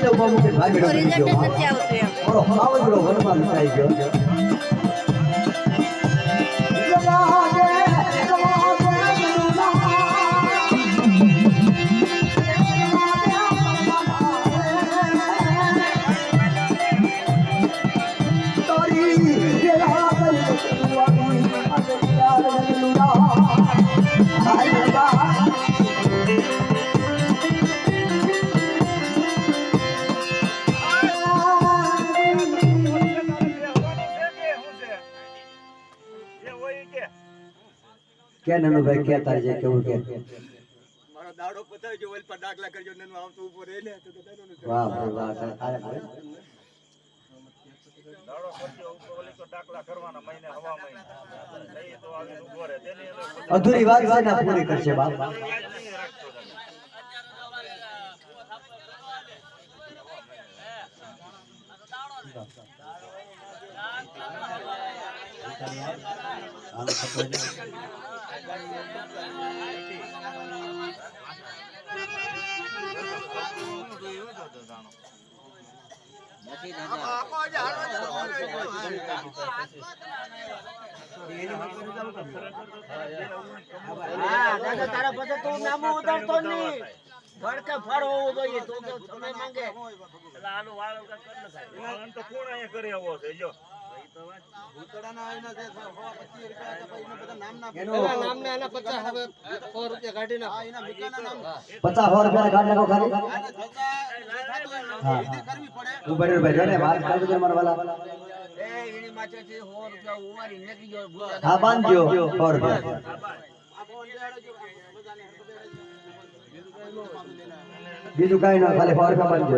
એટલે ઉભા મૂકી ભાગી રિઝલ્ટ ગયો નથી આવતું એમ મારો હાવજડો વનમાં લૂંટાઈ ગયો કે નનુ ભાઈ કે તારે જે કેવું કે મારો દાડો પતાવજો ઓલ પર દાખલા કરજો નનુ આવતો ઉભો રહે ને તો દાડો નો વાહ ભાઈ વાહ તારે દાડો પડ્યો ઉપર ઓલી તો દાખલા કરવાના મહિને હવા મહિને નહીં તો આવીને ઉભો રહે તેની અધૂરી વાત છે ના પૂરી કરશે બાપ તારા પછી તું નામો ઉતારતો નહીં ફડકે ફાડો હોવો જોઈએ તું તો સમય માંગે એટલે આનું વાળ કરી ન થાય વાળન તો કોણ અહીંયા કરી આવો છે જો ભૂતડાના આવીને જે 25 રૂપિયા હતા એના બધા નામના એના નામના એના 50 હવે 100 રૂપિયા કાઢી નાખ એના મિકાના નામ 50 રૂપિયા કાઢ નાખો ખાલી હા કરવી પડે ઉભા રહ્યો ભાઈ ને વાત કરી દે મારા વાલા એ એની માથે થી 100 રૂપિયા ઉવારી નાખી જો હા બાંધજો 100 રૂપિયા બીજું કાઈ ના ખાલી 100 રૂપિયા બાંધજો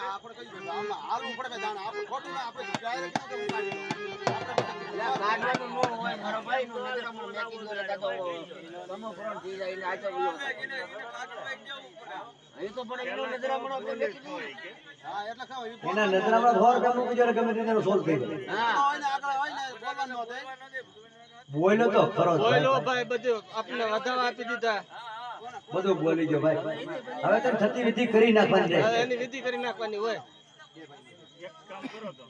આપણે કઈ હાલવું પડે દાણ આપણે ખોટું ના આપણે ડાયરેક્ટ કાઢવાનું નો હોય મારો ભાઈ નું નજરામણું નાખી દો એટલે તો તમો ફ્રોન થઈ જાય ને આ તો અહીં તો પણ એનો નજરામણો આપણે નાખી દો હા એટલે ખાવ એના નજરામાં 100 રૂપિયા મૂકી જો ગમે તે સોલ્વ થઈ જાય હા હોય ને આગળ હોય ને બોલવાનું ન થાય બોલ્યો તો ખરો બોલો ભાઈ બધું આપણે વધાવા આપી દીધા બધું બોલી ગયો ભાઈ હવે તો થતી વિધિ કરી નાખવાની છે એની વિધિ કરી નાખવાની હોય એક કામ કરો તો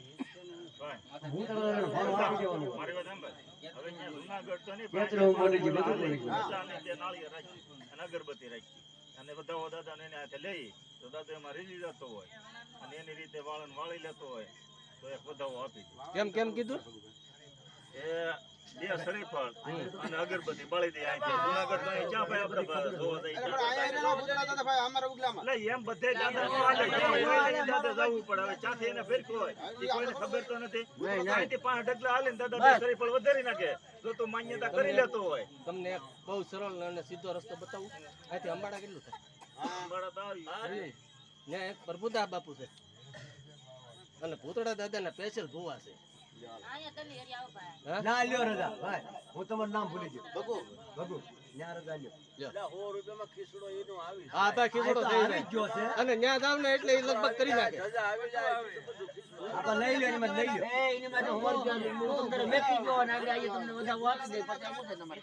હું તમારે ફોન આપી દેવાનો મારી વાત સાંભળ હવે અહીંયા જૂનાગઢ તો નહીં કેટલો બોલી ગયો બધું બોલી ગયો બધાને તે નાળિયેર રાખી અને અગરબત્તી રાખી અને બધા દાદાને એને હાથે લઈ તો દાદો એમાં રીલી જતો હોય અને એની રીતે વાળન વાળી લેતો હોય તો એક વધાવો આપી દે. કેમ કીધું એ બે શરીફળ અને અગરબત્તી બાળી દે અહીંથી. જૂનાગઢ માં ક્યાં ભાઈ આપણે જોવા જઈએ પણ આયા એનો ભૂતડા હતા ભાઈ અમારા ઉગલામાં એટલે એમ બધે દાદા નો હાલે. દાદા જવું પડે હવે ચાથી એને ફેરક્યું હોય એ કોઈને ખબર તો નથી અહીંથી 5 ડગલા હાલે ને દાદા બે શરીફળ વધારી નાખે જો તું માન્યતા કરી લેતો હોય તમને એક બહુ સરળ અને સીધો રસ્તો બતાવું અહીંથી અંબાડા કેટલું થાય બરાબર આવી. ત્યાં એક પ્રભુદાસ બાપુ છે અને ભૂતળા દાદાના સ્પેશિયલ ભુવા છે ના લ્યો રજા ભાઈ હું તમારું નામ ભૂલી ગયો ભગુ ન્યા રજા લ્યો હા ભાઈ ખીચડો થઈ આવી જ ગયો છે જાય અને ત્યાં જાવ ને એટલે એ લગભગ કરી નાખે આપણે લઈ લ્યો એમાં લઈ લ્યો એની માટે 100 રૂપિયા મેકી ગયો અને આગળ તમને વધાવો આપી દે પછી શું છે તમારે